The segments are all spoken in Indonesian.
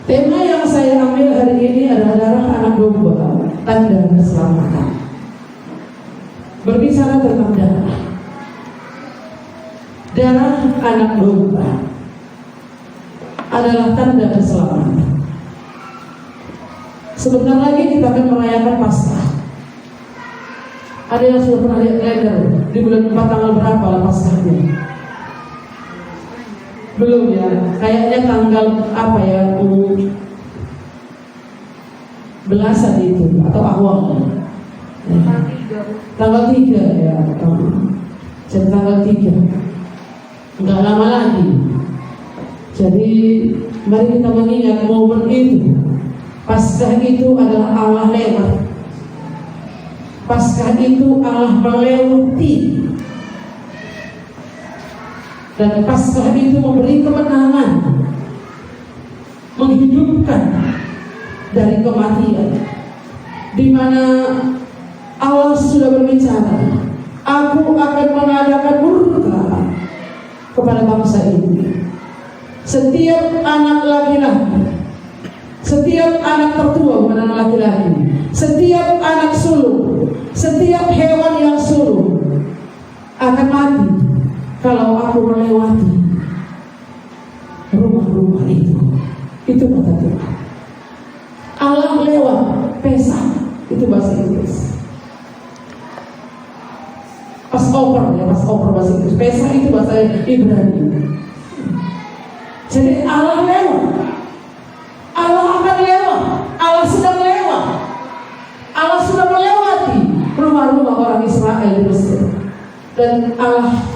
Tema yang saya ambil hari ini adalah darah anak domba, tanda keselamatan. Berbicara tentang darah. Darah anak domba adalah tanda keselamatan. Sebentar lagi kita akan merayakan Paskah. Ada yang sudah pernah lihat kalender di bulan 4 tanggal berapa lah Paskahnya? Belum ya, kayaknya tanggal apa ya, belasan itu atau awal ya. Tanggal 3 ya, jadi tanggal 3 nggak lama lagi. Jadi mari kita mengingat momen itu. Paskah itu adalah Allah lewat. Paskah itu Allah melewati. Dan Paskah itu memberi kemenangan, menghidupkan dari kematian, di mana Allah sudah berbicara, aku akan mengadakan murka kepada bangsa ini. Setiap anak laki-laki, setiap anak tertua bukan anak laki-laki, setiap anak sulung, setiap hewan yang sulung akan mati kalau aku melewati rumah-rumah itu. Itu kata Tuhan. Allah lewat Pesach, itu bahasa Inggris. Passover ya, Passover bahasa Inggris. Pesach itu bahasa Ibrani. Jadi Allah lewat. Allah akan lewat. Allah sudah lewat. Allah sudah melewati rumah-rumah orang Israel di Mesir. Dan Allah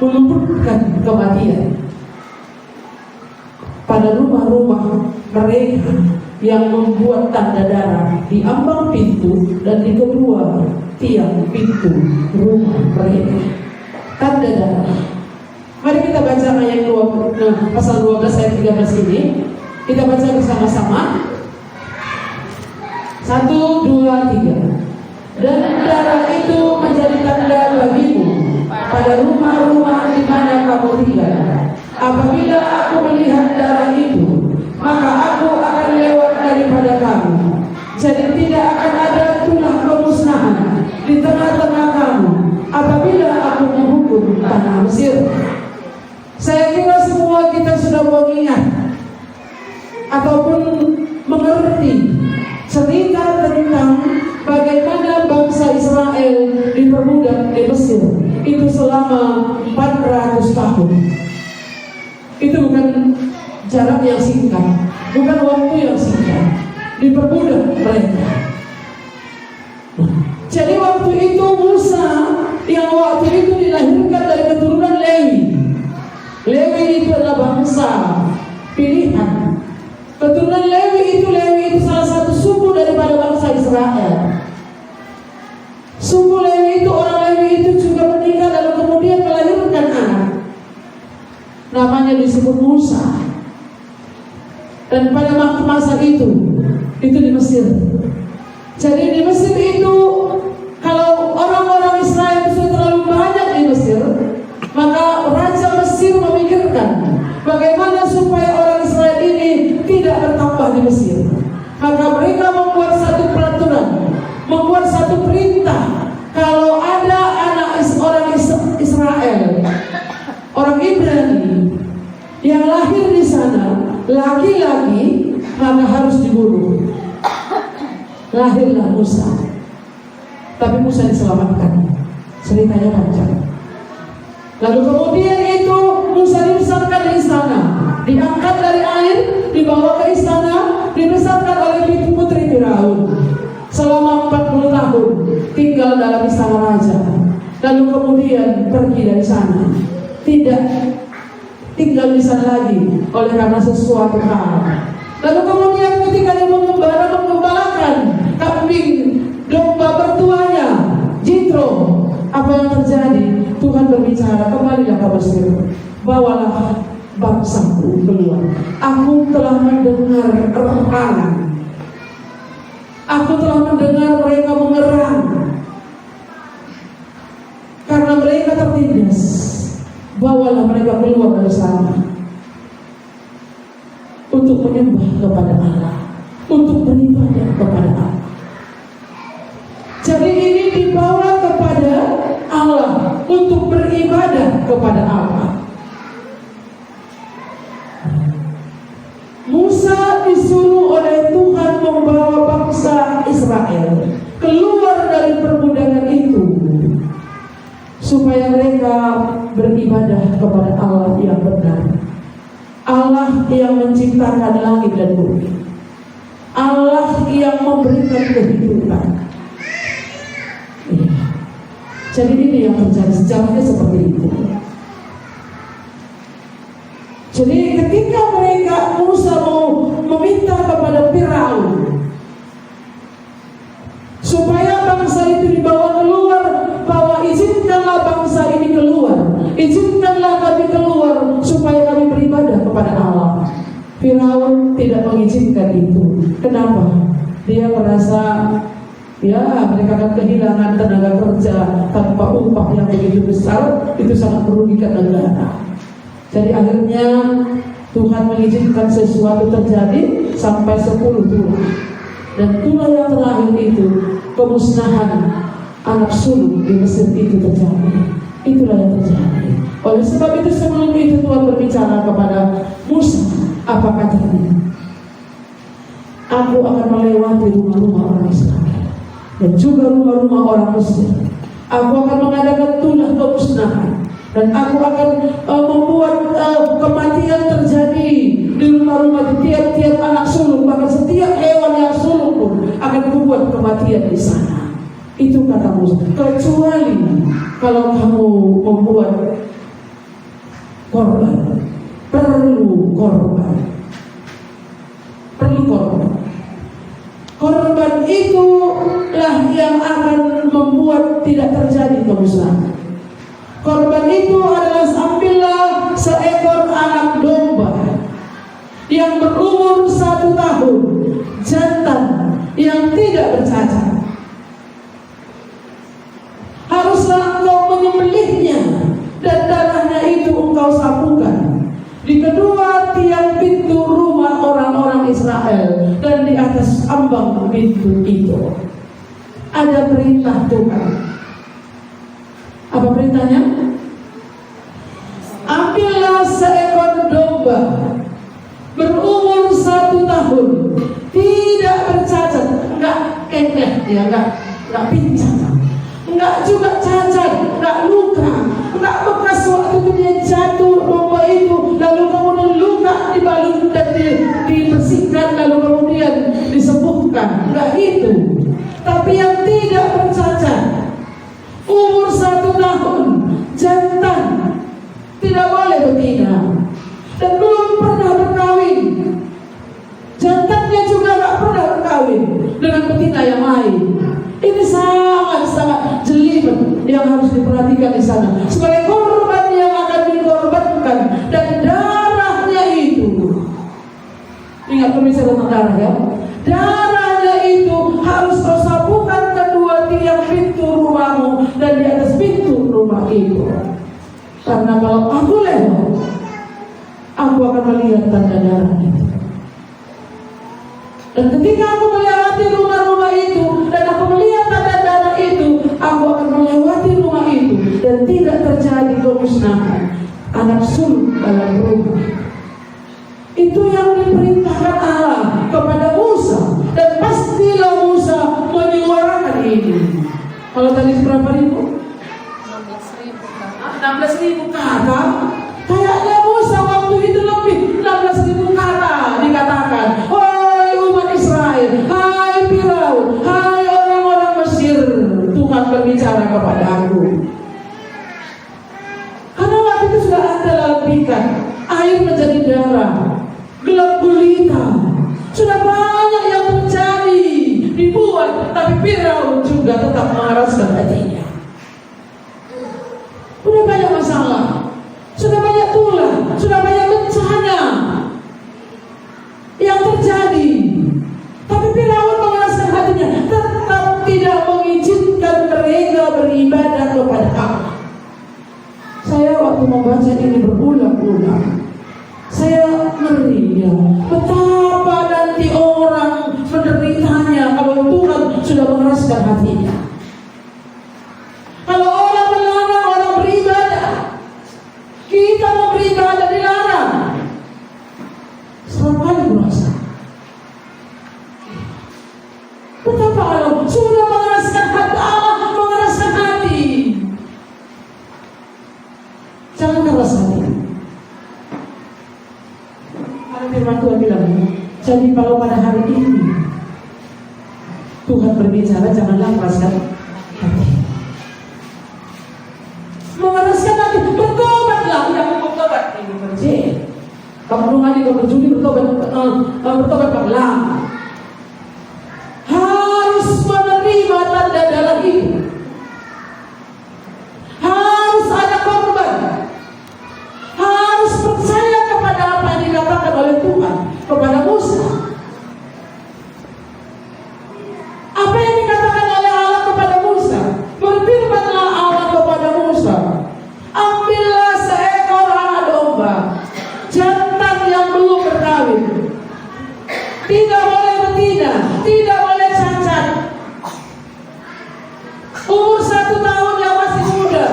meluputkan kematian pada rumah-rumah mereka yang membuat tanda darah di ambang pintu dan di kedua tiang pintu rumah mereka. Tanda darah. Mari kita baca ayat 2, pasal 12 ayat 13 ini. Kita baca bersama-sama. 1, 2, 3. Dan darah itu menjadi tanda bagimu pada rumah-rumah di mana kamu tinggal. Apabila aku melihat darah itu, maka aku akan lewat daripada kamu. Jadi tidak akan ada tulah kemusnahan di tengah-tengah kamu apabila aku menghukum tanah Mesir. Saya kira semua kita sudah mengingat ataupun mengerti cerita tentang bagaimana bangsa Israel diperbudak di Mesir itu selama 400 tahun. Itu bukan jarak yang singkat, bukan waktu yang singkat. Diperbudak mereka. Jadi waktu itu Musa yang waktu itu dilahirkan dari keturunan Lewi. Lewi itu adalah bangsa pilihan. Keturunan Lewi itu salah satu suku daripada bangsa Israel. Suku Lewi itu, orang Lewi itu juga menikah dan kemudian melahirkan anak. Namanya disebut Musa. Dan pada masa itu di Mesir. Jadi di Mesir itu, kalau orang-orang Israel itu terlalu banyak di Mesir, maka Raja Mesir memikirkan bagaimana supaya orang Israel ini tidak bertambah di Mesir. Maka mereka membuat satu peraturan, membuat satu perintah. Kalau ada anak orang Israel, orang Ibrani yang lahir di sana, laki-laki, maka harus dibunuh. Lahirlah Musa. Tapi Musa diselamatkan. Ceritanya panjang. Lalu kemudian itu Musa dibesarkan di istana, diangkat dari air, dibawa ke istana, dibesarkan oleh putri Firaun. Selama 40 tahun tinggal dalam istana raja. Lalu kemudian pergi dari sana. Tidak tinggal di sana lagi oleh karena sesuatu hal. Lalu kemudian ketika dia mengembalakan kambing domba bertuanya Jitro, apa yang terjadi? Tuhan berbicara, kembalilah ke Mesir, bawalah bangsaku keluar. Aku telah mendengar erangan. Aku telah mendengar mereka mengerang karena mereka tertindas. Bawalah mereka keluar dari sana untuk menyembah kepada Allah, untuk beribadah kepada Allah. Jadi ini dibawa kepada Allah, untuk beribadah kepada Allah. Musa disuruh oleh Tuhan membawa bangsa Israel keluar dari perbudakan itu, supaya mereka beribadah kepada Allah yang benar, Allah yang menciptakan langit dan bumi, Allah yang memberikan kehidupan. Jadi ini yang terjadi, sejarahnya seperti itu. Jadi ketika Musa mau meminta kepada Firaun supaya bangsa itu dibawa keluar, bahwa izinkanlah bangsa ini keluar, izinkanlah kami keluar supaya kami beribadah kepada Allah. Firaun tidak mengizinkan itu. Kenapa? Dia merasa mereka akan kehilangan tenaga kerja tanpa upah yang begitu besar, itu sangat merugikan negara. Jadi akhirnya Tuhan mengizinkan sesuatu terjadi sampai 10 tulah. Dan tulah yang terakhir itu, pemusnahan anak sulung di Mesir itu terjadi. Itulah yang terjadi. Oleh sebab itu sebelum itu Tuhan berbicara kepada Musa, apa katanya? Aku akan melewati rumah-rumah orang Israel dan juga rumah-rumah orang Mesir. Aku akan mengadakan tulah pemusnahan, dan aku akan membuat kematian terjadi di rumah-rumah, di tiap-tiap anak sulung, bahkan setiap hewan yang sulung pun akan membuat kematian di sana. Itu kata Musa, kecuali kalau kamu membuat korban, perlu korban. Korban itulah yang akan membuat tidak terjadi kemusnahan. Korban itu adalah, ambillah seekor anak domba yang berumur 1 tahun, jantan yang tidak bercacat. Haruslah engkau menyembelihnya, dan darahnya itu engkau sapukan di kedua tiang pintu rumah orang-orang Israel dan di atas ambang pintu itu. Ada perintah Tuhan. Apa perintahnya? Ambillah seekor domba berumur 1 tahun, tidak bercacat, enggak kekeh, enggak pincang, enggak juga cacat, enggak luka, enggak bekas waktu dia jatuh domba itu, lalu kemudian luka dibalut dan dibersihkan, lalu kemudian disembuhkan. Enggak itu. Tapi yang tidak bercacat, umur 1 tahun, jantan, tidak boleh betina, dan belum pernah berkawin. Jantannya juga enggak pernah berkawin dengan betina yang lain. Ini sangat-sangat jelimet yang harus diperhatikan di sana. Sebagai korban yang akan dikorbankan, dan darahnya itu, ingat pemirsa tentang darah ya, darahnya itu harus kau sapukan kedua tiang pintu rumahmu dan di atas pintu rumah itu. Karena kalau aku lewat, aku akan melihat tanda darah itu. Dan ketika aku melewati rumah-rumah itu dan aku melihat tanda darah itu, aku akan melewati rumah itu dan tidak terjadi kemusnahan anak sulung dalam rumah. Itu yang diperintahkan Allah kepada Musa, dan pastilah Musa menyuarakan ini. Kalau tadi berapa ribu? 16.000 kata. Kayaknya Musa waktu itu lebih 16.000 kata dikatakan. Hai umat Israel, hai Firaun, hai orang-orang Mesir, Tuhan berbicara kepada aku. Karena waktu itu sudah ada lampikan, air menjadi darah, gelap gulita, sudah banyak yang terjadi dibuat, tapi Firaun juga tetap mengeraskan hatinya. Sudah banyak masalah, sudah banyak tulah, sudah banyak bencana yang terjadi, tapi Firaun mengeraskan hatinya, tetap tidak mengizinkan mereka beribadah kepada Allah. Saya waktu membaca ini berulang-ulang, saya ngeri ya, betapa meluruskan hatinya. Kalau orang melarang orang beribadah, kita mau beribadah dilarang. Serap kali merasa. Betapa Allah sudah mengeraskan hati Allah, mengeraskan hati. Jangan keras hati. Ada firman Tuhan bilang, jadi kalau pada hari ini Tuhan berbicara, janganlah keraskan hati. Mengeraskan hati, bertobatlah. Yang bertobat ini berjaya. Kamu lagi kau berjudi bertobat pelan. Harus menerima tanda darah itu. Harus ada korban. Harus percaya kepada apa yang dikatakan oleh Tuhan kepada Musa. Apa yang dikatakan oleh Allah kepada Musa? Berfirmanlah Allah kepada Musa, ambillah seekor anak domba jantan yang belum berkawin, tidak boleh betina, tidak boleh cacat, umur 1 tahun yang masih muda.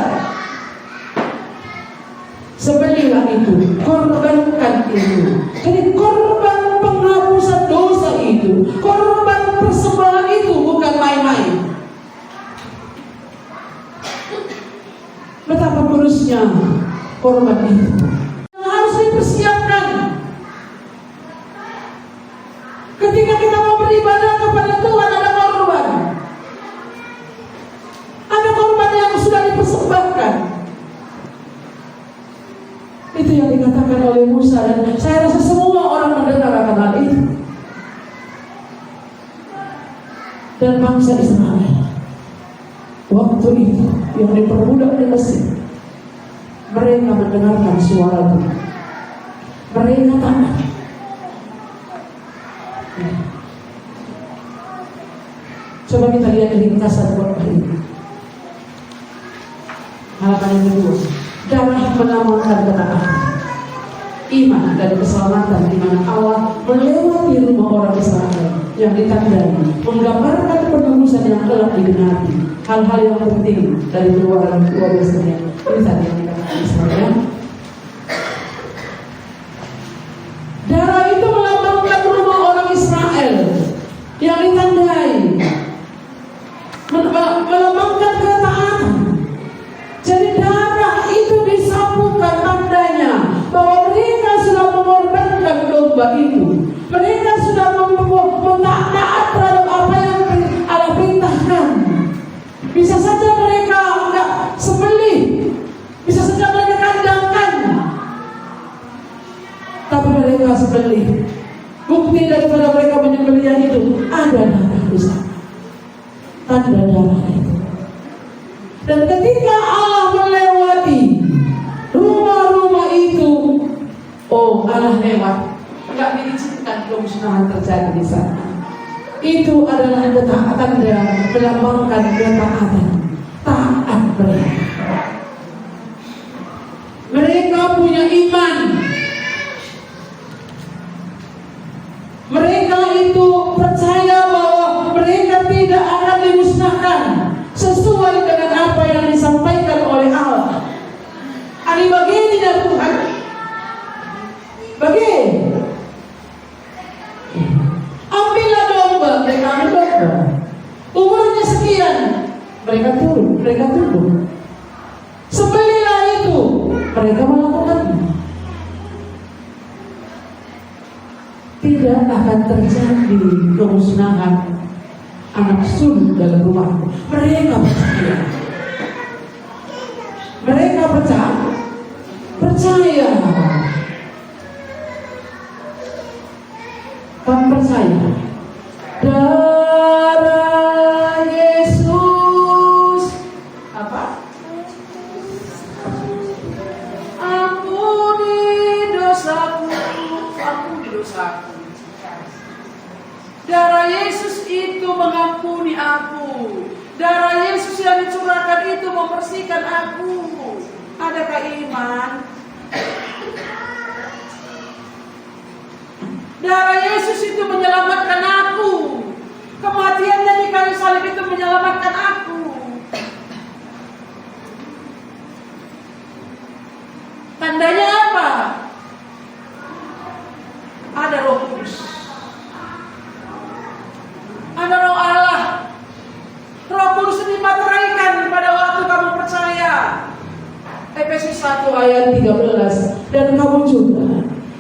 Sembelihlah itu, korbankan itu. Jadi korban penghapusan dosa itu, korban persembahan itu bukan main-main. Betapa kurusnya korban itu. Harus dipersiapkan. Ketika kita mau beribadah kepada Tuhan, ada korban. Ada korban yang sudah dipersembahkan. Itu yang dikatakan oleh Musa, dan saya rasa semua orang mendengar akan hal itu. Dan bangsa Israel waktu itu yang diperbudak di Mesir, mereka mendengarkan suara Tuhan. Mereka taat. Coba kita lihat ringkasan khotbah ini. Halaman yang kedua, darah menamakan ketaatan, iman dan keselamatan di mana Allah melewati rumah orang Israel yang ditandai, menggambarkan penebusan yang telah digenapi. Hal-hal yang penting dari Keluaran 12 ayat ini tadi yang dikatakan Israel. Darah itu melambangkan rumah orang Israel yang ditandai, melambangkan ketaatan. Jadi darah itu disapukan tandanya bahwa mereka sudah mengorbankan domba itu. Mereka sudah taat terhadap apa yang Allah perintahkan. Bisa saja mereka enggak sembelih, bisa saja mereka kandangkan, tapi mereka sembelih. Bukti daripada mereka menyembelih itu ada darah di sana, tanda darah itu. Dan ketika Allah melewati rumah-rumah itu, oh Allah lewat, enggak diizinkan kemusnahan terjadi di sana. Itu adalah ketaatan dan melambangkan ketaatan, taat mereka. Mereka punya iman. Mereka itu percaya bahwa mereka tidak akan dimusnahkan sesuai dengan apa yang disampaikan oleh Allah. Ani begini ya Tuhan. Begini. Ambillah domba, mereka ambil domba. Umurnya sekian, mereka turun, mereka tunduk. Sembelihlah itu, mereka melakukannya. Tidak akan terjadi kemusnahan anak sulung dalam rumah. Mereka percaya. Mereka percaya. Kamu percaya? Darah Yesus apa? Ampuni dosaku, ampuni dosaku. Darah Yesus itu mengampuni aku. Darah Yesus yang dicurahkan itu membersihkan aku. Adakah iman? Darah Yesus itu menyelamatkan aku. Kematiannya di kayu salib itu menyelamatkan menyelamatkan aku. Tandanya apa? Ada Roh Kudus, ada Roh Allah. Roh Kudus dimateraikan pada waktu kamu percaya. Efesus 1 ayat 13. Dan kamu juga,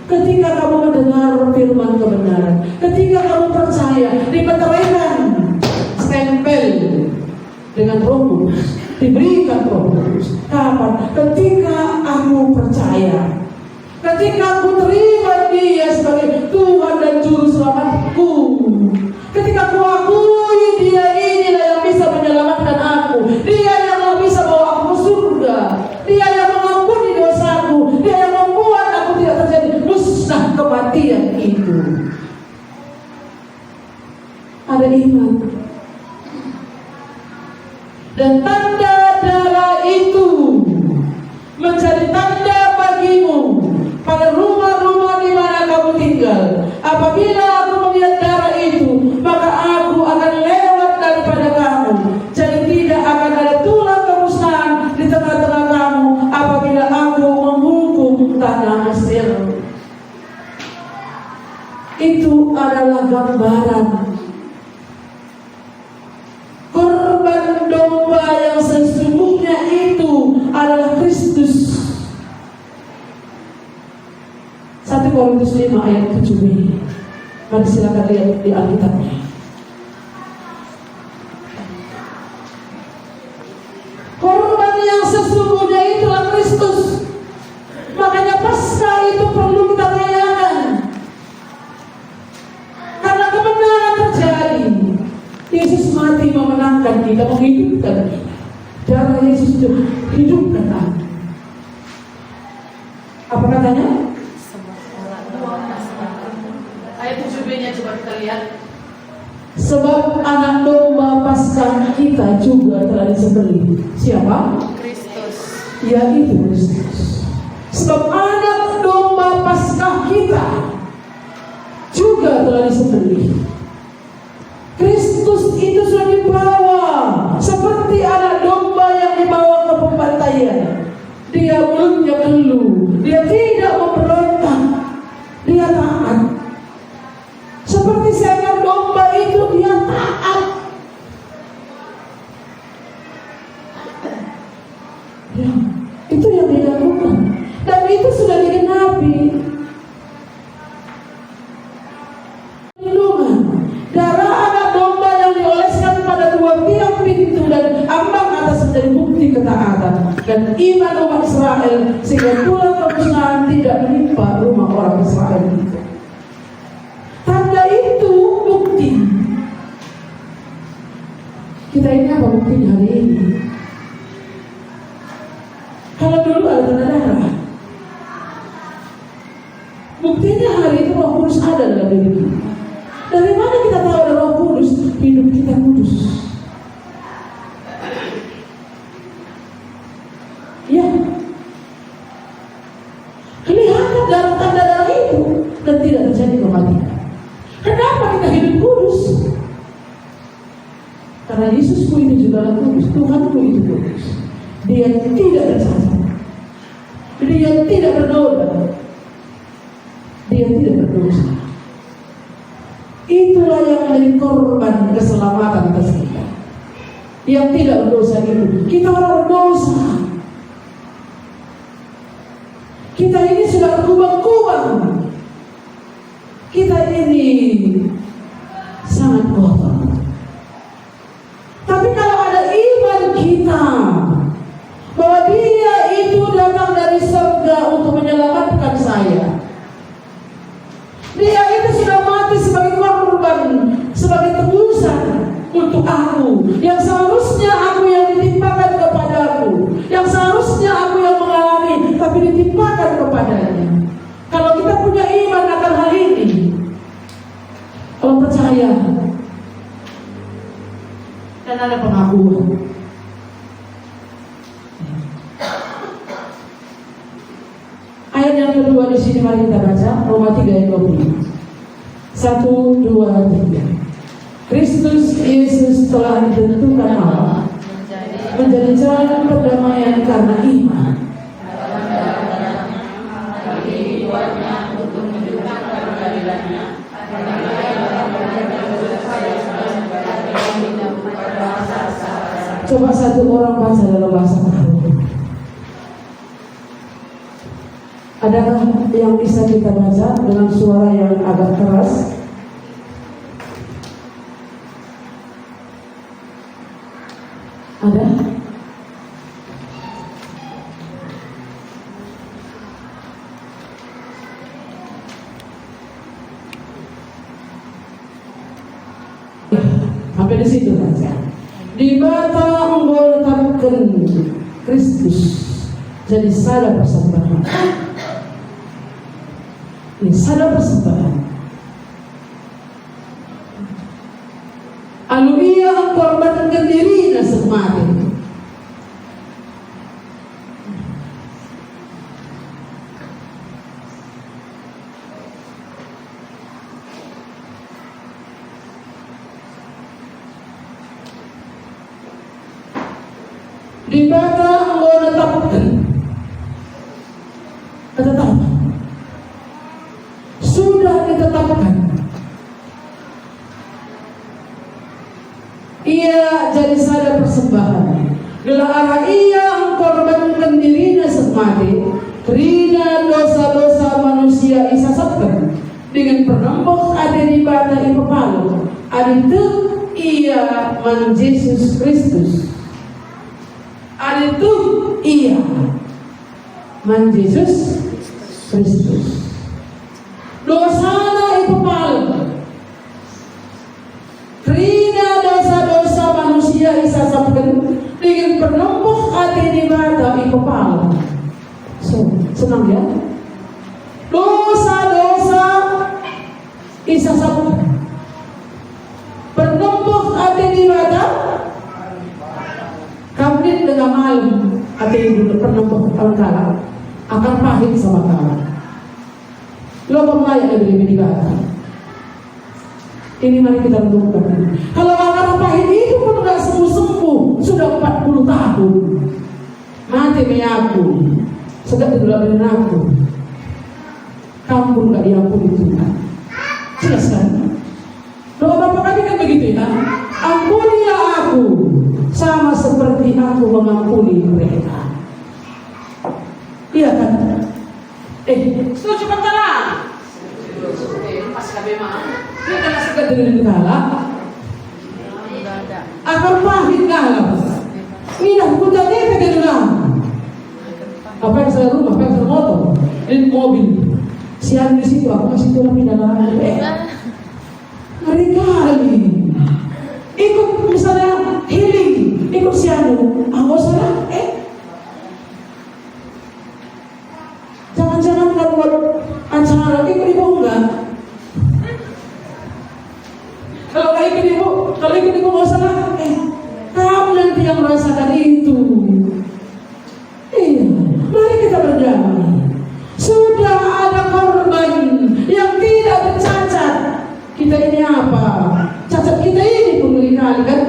ketika kamu mendengar firman kebenaran, ketika kamu percaya, dimeteraikan, stempel dengan Roh Kudus, diberikan Roh Kudus. Kapan? Ketika aku percaya, ketika aku terima Dia sebagai Tuhan dan Juru Selamatku, ketika aku akui Dia inilah yang bisa menyelamatkan aku, Dia yang bisa bawa aku ke surga, Dia yang mengampuni dosaku, Dia yang membuat aku tidak terjadi musnah kematian itu. Ada iman. Dan tanda darah itu menjadi tanda bagimu pada rumah-rumah di mana kamu tinggal. Apabila aku melihat darah itu, maka aku akan lewat daripada kamu. Jadi tidak akan ada tulah kemusnahan di tengah-tengah kamu apabila aku menghukum tanah Mesir. Itu adalah gambaran korban domba yang sesungguhnya itu adalah Kristus. 1 Korintus 5 ayat 7b. Mari silakan lihat di Alkitabnya. Korban yang sesungguhnya itulah Kristus. Makanya Paskah itu perlu kita rayakan, karena kebenaran terjadi. Yesus mati memenangkan kita, menghidupkan kita. Darah Yesus itu hidupkan aku. Apa katanya? Ayat 7b-nya coba kita lihat. Sebab anak domba Paskah kita juga telah disembelih. Siapa? Kristus. Yaitu Kristus. Sebab anak domba Paskah kita juga telah disembelih. Kristus itu sudah dibawa seperti anak domba yang dibawa ke pembantaian. Dia mulutnya keluh, dia tidak memberontak, dia taat. Seperti seekor domba itu dia taat. Ya, itu yang dilakukan, dan itu sudah digenapi. Perlindungan darah anak domba yang dioleskan pada dua tiang pintu dan ambang atas menjadi bukti ketaatan dan iman umat Israel, sehingga tulah kemusnahan tidak menimpa rumah orang Israel itu. Tanda itu bukti. Kita ini apa buktinya hari ini? Kalau dulu ada tanda darah, buktinya hari itu Roh Kudus ada dalam diri kita. Dari mana kita tahu ada Roh Kudus? Hidup kita kudus. Ya, kelihatan dalam tanda darah itu dan tidak terjadi kematian. Kenapa kita hidup kudus? Karena Yesusku itu juga kudus, Tuhanku itu kudus. Dia tidak bersalah, dia tidak bernoda, dia tidak berdosa. Itulah yang menjadi korban keselamatan atas kita. Yang tidak berdosa itu, kita orang berdosa. Kita ini sudah berkubang-kubang. Kita ini sangat kotor. Tapi kalau ada iman kita bahwa Dia itu datang dari surga untuk menyelamatkan saya, Dia itu sudah mati sebagai korban, sebagai tebusan untuk aku, yang seharusnya aku yang ditimpakan kepadaku, yang seharusnya aku yang mengalami, tapi ditimpakan kepadanya. Kalau kita punya iman akan hal ini, kalau percaya dan ada pengakuan, ayat yang kedua di sini mari kita baca Roma 3 ayat 20. 1, 2, 3. Kristus Yesus telah ditentukan Allah menjadi jalan perdamaian karena iman. Coba satu orang baca dalam bahasa Arab. Adakah yang bisa kita baca dengan suara yang agak keras? Ada? Sampai di situ saja. Di mata engkau letakkan Kristus jadi sada persembahan. Ini sada persembahan. Lalu ia korbankan dirinya semati. Di mana engkau letakkan ketetapan, sudah ditetapkan. Ia jadi sada persembahan. Gelara ia korbankan dirinya semati, karena dosa-dosa manusia isasapkan dengan penembok ada di bata ipapalu. Aditu ia man Yesus Kristus. Aditu ia man Yesus Kristus. Dosana ipapalu. Karena dosa-dosa manusia isasapkan dengan penembok ada di bata ipapalu. So, senang ya? Dosa-dosa isasapkan penembok ada di bata. Kambing dengan malam ada yang dulu penembok kala akan pahit sama kawan. Lo pemlayan lebih di bata. Ini mari kita renungkan. Kalau akar pahit itu pun nggak sembuh-sembuh, sudah 40 tahun mati meyaku, sedang didulamin aku. Kampung nggak diampuni Tuhan. Jelas kan? Doa Bapak kami kan begitu ya. Ampunilah aku sama seperti aku mengampuni mereka. Iya kan? Setuju katalah. Pas kami mah. Dia kan sekat dengan kala. Akan pahit kala. Ini aku tadi pegang ulang. Apa yang saya rumah, apa yang saya motor, ini mobil. Siang di situ aku kasih tulang pidana. Ngeri kali. Ikut misalnya healing, ikut sianu, aku salah. Jangan-jangan kalau buat acara ikut ibu enggak? Kalau ikut ibu nggak salah. Kamu nanti yang merasakan itu. Iya, mari kita berdamai. Sudah ada korban yang tidak bercacat. Kita ini apa? Cacat kita ini pengerikan kan?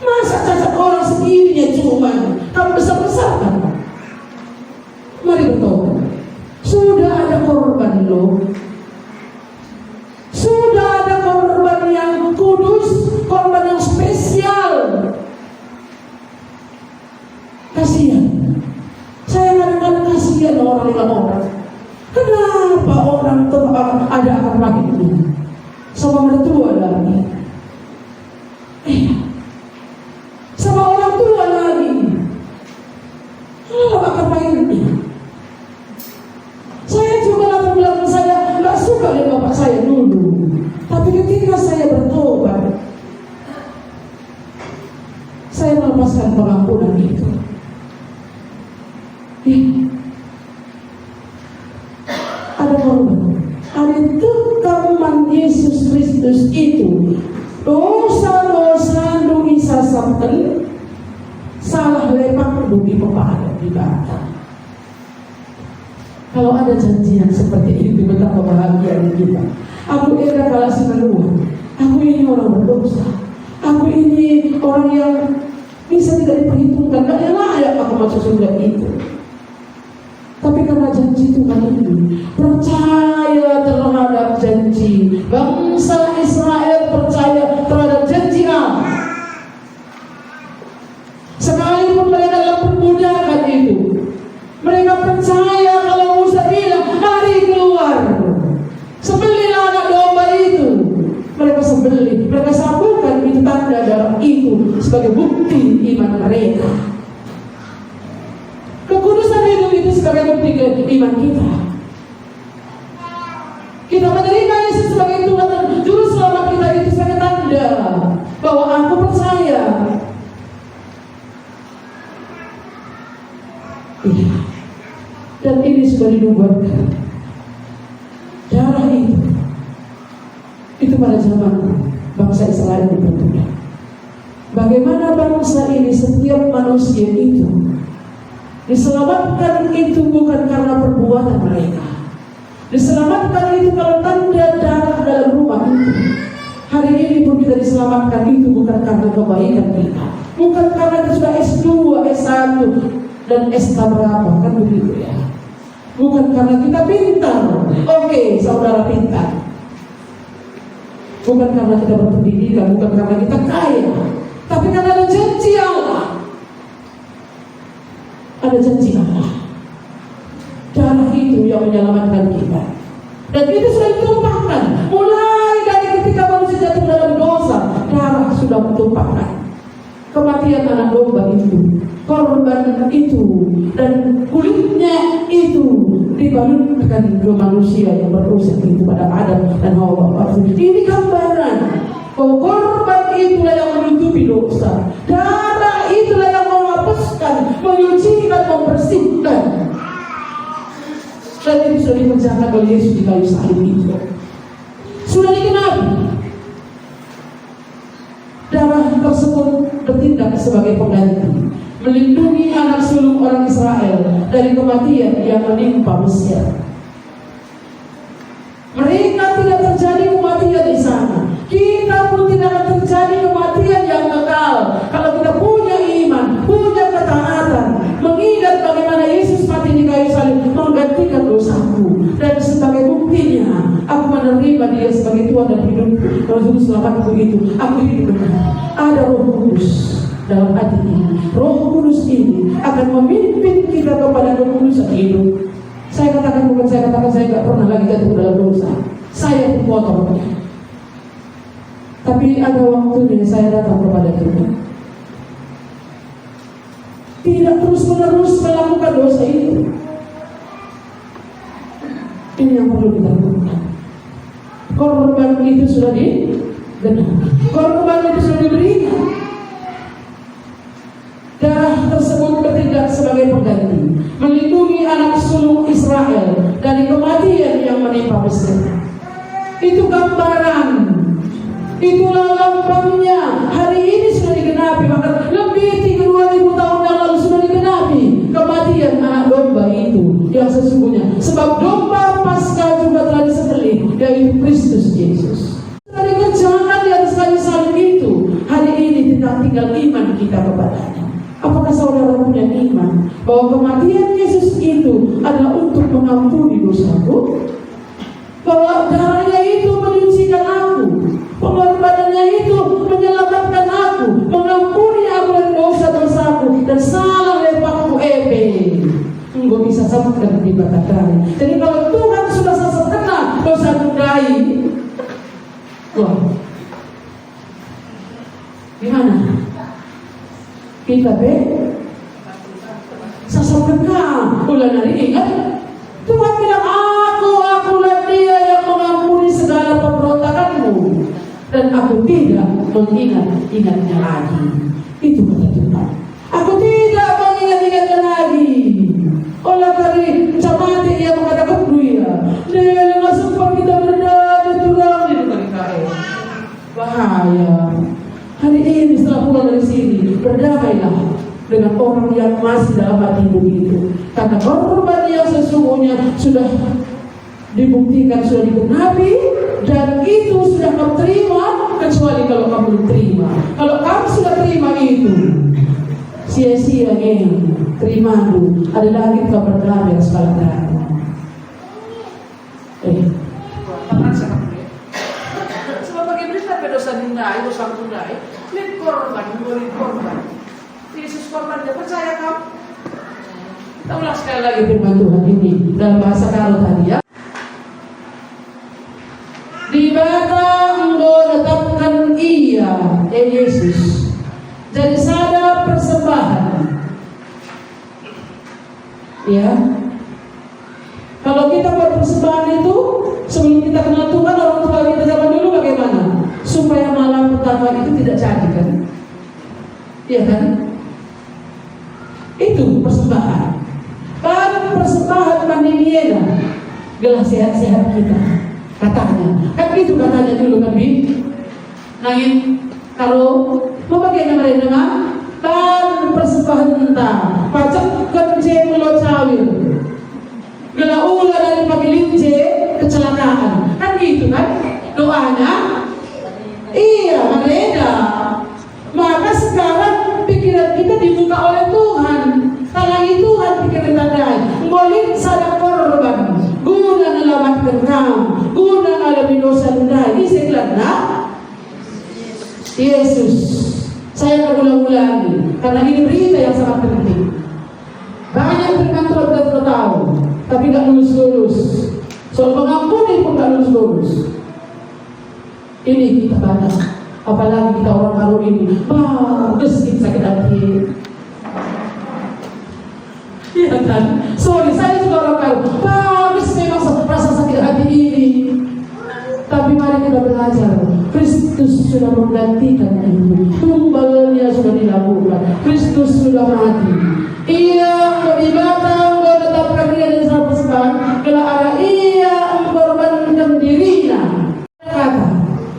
Masa cacat orang sendirinya cuman kamu besar-besarkan? Mari bertobat. Sudah ada korban loh. Sudah ada korban yang kudus, korban yang spesial. Kasihan. Saya kadang-kadang kasihan orang. Kenapa orang itu ada akar pahit ini? Sama mertua lagi. Sama orang tua lagi. Akar pahit ini. Saya juga latar belakang saya nggak suka dengan bapak saya dulu. Tapi ketika saya bertobat, saya melepaskan pengampunan itu. Ada korban. Ada tekaman Yesus Kristus itu. Dosa-dosa nu isasapkan salah lepak dugi pepada di bata. Kalau ada janji yang seperti itu, betapa bahagia kita. Aku era kalah semeluah. Aku ini orang berdosa. Aku ini orang yang bisa tidak diperhitungkan. Gak layak aku masuk surga itu. Tapi karena janji Tuhan ini, percaya terhadap janji. Bangsa Israel percaya terhadap janji Allah. Sekalipun mereka dalam perbudakan itu, mereka percaya kalau Musa bilang, mari keluar, sembelihlah anak domba itu. Mereka sembelih, mereka sambungkan itu tanda darah itu sebagai bukti iman mereka. Kekudusan hidup itu sebagai bukti iman kita. Kita menerima Yesus sebagai Tuhan dan Juru Selamat kita itu sebagai tanda bahwa aku percaya. Iya. Dan ini sudah dinubuatkan. Darah itu pada zaman bangsa Israel dibentuk. Bagaimana bangsa ini, setiap manusia itu diselamatkan itu bukan karena perbuatan mereka. Diselamatkan itu kalau tanda darah dalam rumah itu. Hari ini pun kita diselamatkan itu bukan karena kebaikan kita, bukan karena kita sudah S2, S1 dan S berapa, kan begitu ya. Bukan karena kita pintar. Oke, saudara pintar. Bukan karena kita berpendidikan, bukan karena kita kaya, tapi karena ada janji Allah. Ada janji Allah. Darah itu yang menyelamatkan kita. Dan itu sudah ditumpahkan. Mulai dari ketika manusia jatuh dalam dosa, darah sudah ditumpahkan. Kematian anak domba itu, korban itu, dan kulitnya itu dibalutkan ke manusia yang berdosa itu pada Adam dan Hawa. Ini gambaran bahwa korban itulah yang menutupi dosa. Darah itulah yang menghapuskan, menyucikan, membersihkan. Dan itu sudah dikerjakan oleh Yesus di kayu salib itu. Sudah dikenapi. Darah tersebut bertindak sebagai pengganti, melindungi anak sulung orang Israel dari kematian yang menimpa Mesir. Mereka tidak terjadi kematian di sana. Kita pun tidak akan terjadi kematian yang kekal kalau kita punya iman, punya ketaatan, mengingat bagaimana Yesus mati di kayu salib menggantikan dosaku, dan sebagai buktinya aku menerima Dia sebagai Tuhan dan hidupku. Kalau Juru Selamatku itu, aku hidup dengan ada Roh Kudus dalam hati ini. Roh Kudus ini akan memimpin kita kepada kekudusan hidup. Saya katakan saya nggak pernah lagi jatuh dalam dosa. Saya kotornya. Tapi ada waktunya saya datang kepada Tuhan. Tidak terus-menerus melakukan dosa itu. Ini yang perlu kita lakukan. Korban itu sudah digenapi. Korban itu sudah diberikan. Darah tersebut bertindak sebagai pengganti, melindungi anak sulung Israel dari kematian yang menimpa Mesir. Itu gambaran, itulah lambangnya. Hari ini sudah digenapi, maka lebih 2.000 tahun yang lalu sudah digenapi kematian anak domba itu yang sesungguhnya. Sebab domba Paskah juga telah disembelih, yaitu Kristus Yesus. Sudah dikerjakan di atas kayu salib itu. Hari ini tinggal iman kita kepadanya. Apakah saudara punya iman bahwa kematian Yesus itu adalah untuk mengampuni dosaku? Bahwa darahnya itu menyucikan aku, pengorbanannya itu menyelamatkan aku, mengampuni aku dari dosa-dosaku dan salah lepasku Engkau bisa samakan di batang. Jadi kalau Tuhan sudah sesat kena dosa budai, wah, gimana? Kita sesat kena bulan hari ini kan? Tuhan bilang akulah Dia yang mengampuni segala pemberontakanmu dan aku tidak mengingat-ingatnya lagi. Itu kata Tuhan. Aku tidak mengingat-ingatnya lagi. Oleh karena camati ia mengatakan dia nggak sempat kita berada turang di kali bahaya. Hari ini setelah pulang dari sini berdamailah dengan orang yang masih dalam hatimu itu, karena korban yang sesungguhnya sudah dibuktikan, sudah digenapi, dan itu sudah kau terima kecuali kalau kamu terima. Kalau kamu sudah terima itu, sia-sia geng, terima dulu. Ada lagi kau berdamai sekali lagi. Sebab bagaimana dosa tunai, dosa tunai, lihat korban, beri korban. Yesus korban, dia percaya kamu. Kita ulang sekali lagi Firman Tuhan ini dalam bahasa Karo tadi ya. Di mana engkau tetapkan ia, Yesus, jadi sada persembahan. Ya, kalau kita buat persembahan itu sebelum kita kenal Tuhan, orang tua kita zaman dulu bagaimana? Supaya malam pertama itu tidak jadi kan? Iya kan? Itu persembahan. Baru persembahan pandemiena, gelas sehat-sehat kita, katanya. Kan itu katanya dulu kan, Bi? Nangin kalau mau bagaimana mereka mah? Baru persembahan entah, pacak kerja mulut cawil, gela ulah dari pagi lince kecelakaan, kan gitu kan? Doanya, iya mereka. Maka sekarang pikiran kita dibuka oleh Tuhan. Tangan Tuhan pikiran tandai. Boleh sadar korban. Guna menyelamatkan kamu. Guna alami dosa tandai. Ini sekelana Yesus. Saya akan ulang-ulangi karena ini berita yang sangat penting. Banyak firman Tuhan kita tahu, tapi tidak lulus-lulus. Soal mengampuni pun tidak lulus-lulus. Ini kita banyak. Apalagi kita orang baru ini, bagus kita sakit hati. Iya kan? Sorry, saya juga orang baru. Bagus memang rasa sakit hati ini. Tapi mari kita belajar. Kristus sudah menggantikan itu. Tumbalnya sudah dilakukan. Kristus sudah mati. Ia beribadah, menetapkan dia di dalam persembahan. Bila ada ia mengorbankan dirinya. Kata,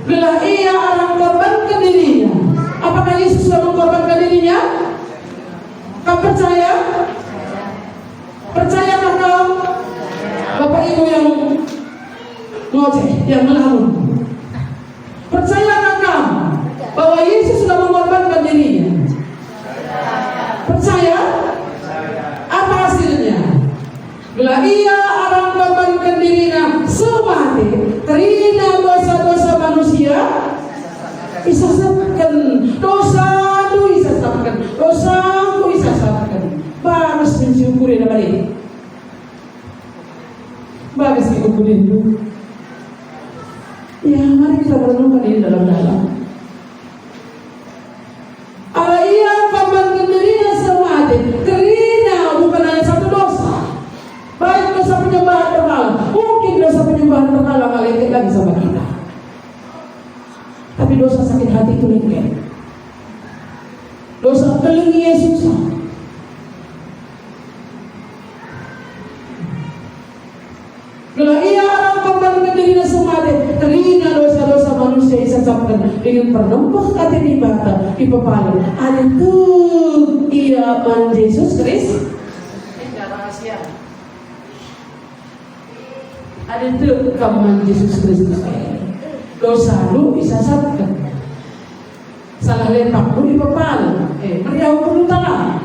bila ia akan mengorbankan dirinya. Apakah Yesus sudah mengorbankan dirinya? Kau percaya? Percayakah kau? Bapak Ibu yang ngoceh, yang melamun. Percayakah kau bahwa Yesus sudah mengorbankan dirinya? Percaya? Apa hasilnya? Bila ia akan mengorbankan dirinya semati, terina dosa-dosa manusia, isasakan dosa itu isasakan, dosa itu isasakan. Bagus mensyukuri nama ini. Bagus mensyukuri itu. Ya, mari kita merenungkan ini dalam-dalam. Ala ia korbankan dirinya semati, karena bukan hanya satu dosa. Baik dosa penyembahan berhala, mungkin dosa penyembahan berhala nggak lagi sama kita. Tapi dosa sakit hati itu lengket. Dosa kelengi susah. Kalau ia akan korbankan dirinya semati, terina dosa-dosa manusia disesatkan dengan pernempah kata ibadah di kepala. Ada tuh ia man Yesus Kristus. Ini rahasia. Ada tuh kamu Yesus Kristus. Dosa lu disesatkan. Salah lepak lu di kepala. Meriah perlu tanah.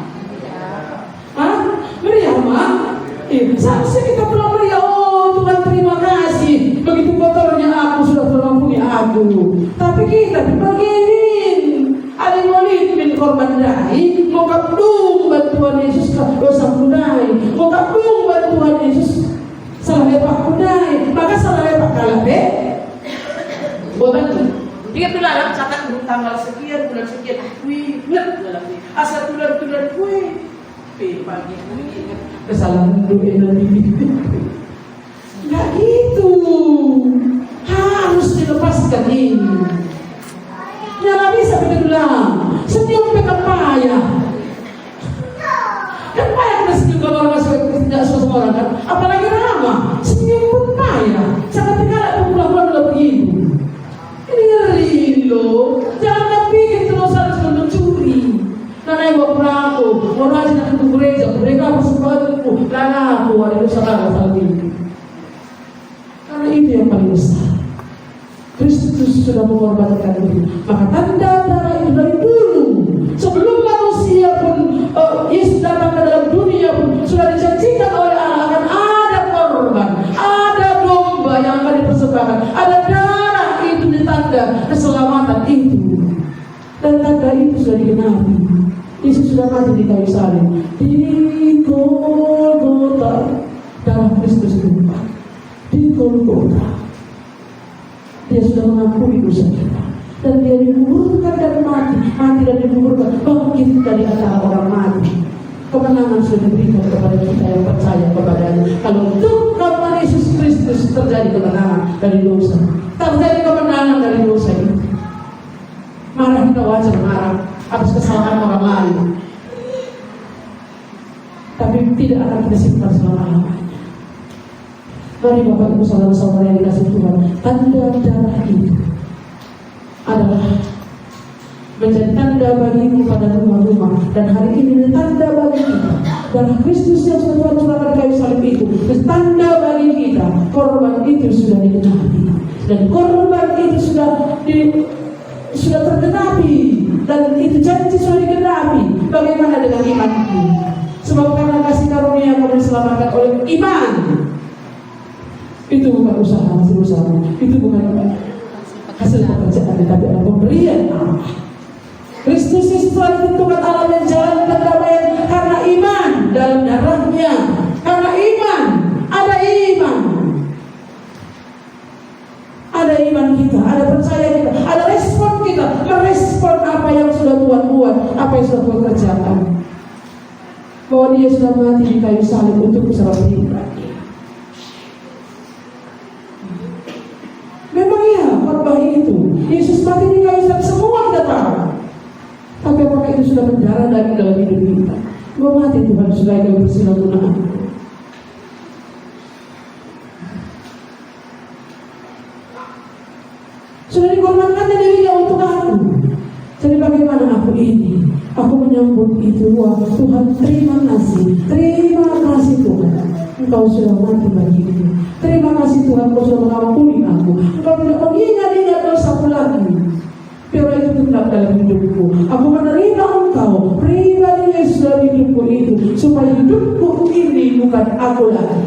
Hah? Meriah mah? Seharusnya kita pulang meriah. Tuhan terima kasih, begitu kotornya aku sudah mengampuni aku. Tapi kita dibagiin, ada yang min korban dai, mau kapdung bantuan Yesus dosa kudai, mau kapdung bantuan Yesus salah lepak kudai, maka salah lepak kalah be. Bukan? Ingat tuh dalam catat tanggal sekian, bulan sekian, wih, ingat dalam ini. Asal tulan-tulan, wih, pagi ingat kesalahan dulu nanti. Nggak gitu, harus dilepaskan ini. Nggak bisa bilang senyum pekan payah. Kan payah kita senyum kalau orang tidak suka sama orang kan. Apalagi ramah, senyum pun payah. Sangat tegak pun pulang-pulang udah begitu. Ini ngeri loh. Jangan pikir terus harus mencuri. Karena ibu pelaku, mau rajin ke gereja, mereka persembahanku, karena aku ada dosa saat ini. Karena itu yang paling besar. Kristus Yesus sudah mengorbankan itu. Maka tanda darah itu dari dulu, sebelum manusia pun Yesus datang ke dalam dunia pun sudah dijanjikan oleh Allah akan ada korban, ada domba yang akan dipersembahkan, ada darah itu ditanda keselamatan itu. Dan tanda itu sudah digenapi. Yesus sudah mati di kayu salib di Golgota. Darah Kristus tumpah di Golgota. Dia sudah mengampuni dosa kita, dan dia dikuburkan dan mati dan dikuburkan, bangkit dari antara orang mati. Kemenangan sudah diberikan kepada kita yang percaya kepadanya. Kalau Tuhan Yesus Kristus terjadi kemenangan dari dosa, terjadi kemenangan dari dosa itu. Marah kita wajar marah atas kesalahan orang lain, tapi tidak akan kita simpan selama-lamanya. Mari Bapak Ibu saudara-saudara yang dikasihi Tuhan, tanda darah itu adalah menjadi tanda bagimu pada rumah-rumah, dan hari ini tanda bagi kita. Darah Kristus yang sudah Tuhan curahkan kayu salib itu tanda bagi kita. Korban itu sudah digenapi, dan korban itu sudah tergenapi, dan itu janji sudah digenapi. Bagaimana dengan iman itu? Sebab karena kasih karunia kamu diselamatkan oleh iman. Itu bukan usaha, itu bukan hasil pekerjaan, tapi adalah pemberian Allah. Kristus Yesus telah ditentukan Allah menjalankan pendamaian karena iman dalam darahnya. Karena iman, ada iman kita, ada percaya kita, ada respon kita, merespon apa yang sudah Tuhan buat, apa yang sudah Tuhan kerjakan. Bahwa Dia sudah mati di kayu salib untuk secara pribadi. Memang ya, khotbah itu Yesus mati di kayu salib, semua kita tahu. Tapi apakah itu sudah mendarah dalam hidup kita? Bahwa mati Tuhan sudah kita bersilah-gunakan. Sudah dikorbankannya dirinya untuk aku. Jadi bagaimana aku ini? Aku menyambut itu. Wah Tuhan, terima kasih Tuhan, Engkau sudah mati bagiku. Terima kasih Tuhan, Engkau sudah mengampuni aku. Engkau tidak mengingat-ingat dosaku lagi. Biarlah itu tetap dalam hidupku. Aku menerima Engkau pribadi Yesus dalam hidupku itu, supaya hidupku ini bukan aku lagi,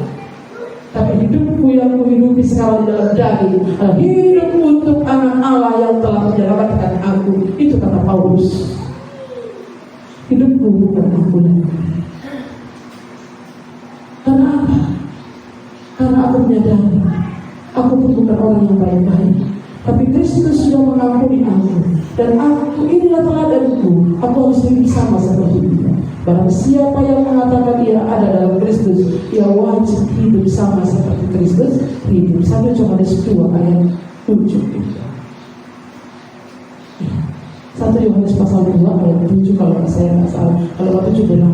tapi hidupku yang kuhidupi sekarang dalam daging, hidup untuk anak Allah yang telah menyelamatkan aku. Itu kata Paulus. Hidupku bukan aku lagi. Karena apa? Karena aku menyadari aku pun bukan orang yang baik-baik, tapi Kristus sudah mengampuni aku, dan aku inilah teladanku. Aku harus hidup sama seperti Dia. Barang siapa yang mengatakan ia ada dalam Kristus, ia wajib hidup sama seperti Kristus hidup. 1 Yohanes 2 ayat 7. 1 Yohanes pasal 2 ayat 7 kalau saya nggak salah, kalau 7 benar.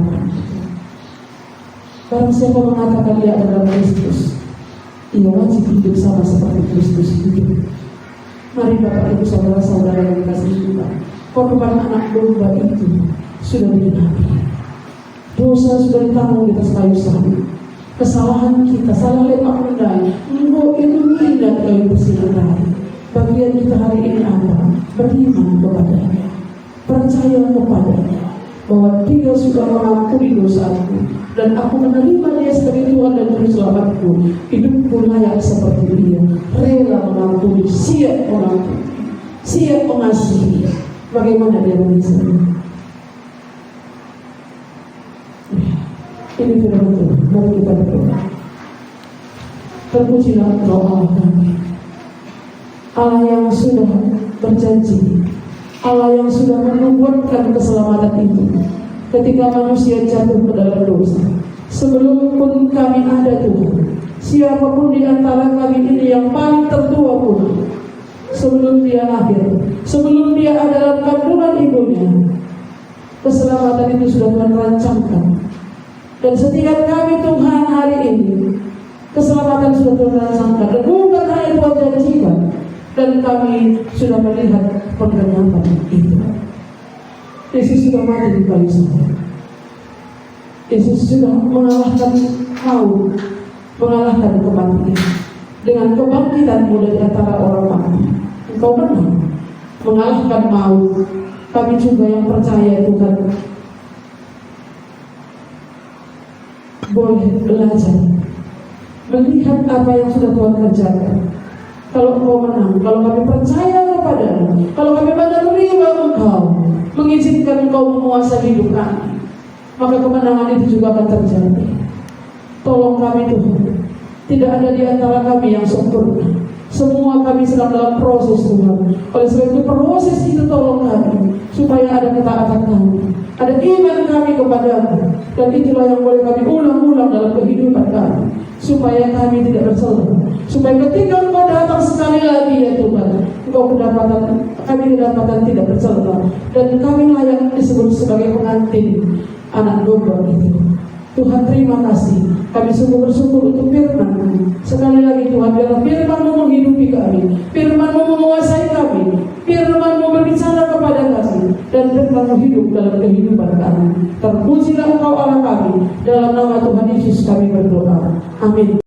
Barang siapa mengatakan ia ada dalam Kristus, ia wajib hidup sama seperti Kristus hidup. Mari Bapak Ibu saudara-saudara yang dikasihi Tuhan, korban anak domba itu sudah digenapi. Dosa sudah ditanggung di atas kayu salib. Kesalahan kita, salah lemak mendai, engkau itu tidak kayu bersih-bersih. Bagian kita hari ini apa? Beriman kepadanya, percaya kepadanya, bahwa Dia sudah mengampuni dosaku, dan aku menerima Dia sebagai Tuhan dan Juru Selamatku. Hidupku layak seperti Dia, rela mengampuni, siap mengampuni, siap mengasihi. Bagaimana Dia mengasihi? Ini sudah betul. Mari kita berdoa. Terpujilah doa kami. Allah yang sudah berjanji, Allah yang sudah menubuatkan keselamatan itu ketika manusia jatuh ke dalam dosa. Sebelum pun kami ada Tuhan, siapapun di antara kami ini yang paling tertua pun, sebelum dia lahir, sebelum dia ada dalam kandungan ibunya, keselamatan itu sudah Tuhan rancangkan. Dan setiap kami Tuhan hari ini, keselamatan sudah Tuhan rancangkan, dan bukan hanya Tuhan janjikan, dan kami sudah melihat pengenapan itu. Yesus sudah mati di kayu salib. Yesus sudah mengalahkan maut, mengalahkan kematian dengan kebangkitan dari antara orang mati. Engkau menang mengalahkan maut. Kami juga yang percaya Tuhan boleh belajar melihat apa yang sudah Tuhan kerjakan. Kalau Engkau menang, kalau kami percaya kepada-Mu, kalau kami menerima Engkau, mengizinkan Engkau menguasai hidup kami, maka kemenangan itu juga akan terjadi. Tolong kami Tuhan, tidak ada di antara kami yang sempurna. Semua kami sedang dalam proses Tuhan. Oleh sebab itu proses itu tolong kami, supaya ada ketaatan kami, ada iman kami kepada-Mu, dan itulah yang boleh kami ulang-ulang dalam kehidupan kami, supaya kami tidak bersalah, supaya ketika Engkau datang sekali lagi ya Tuhan, kami kedapatan tidak bersalah, dan kami layak disebut sebagai pengantin anak domba itu. Tuhan terima kasih. Kami sungguh bersyukur untuk firman-Mu. Sekali lagi Tuhan, biarlah firman-Mu menghidupi kami, firman-Mu menguasai kami, firman-Mu berbicara kepada kami, dan firman-Mu hidup dalam kehidupan kami. Terpujilah Engkau Allah kami. Dalam nama Tuhan Yesus kami berdoa. Amin.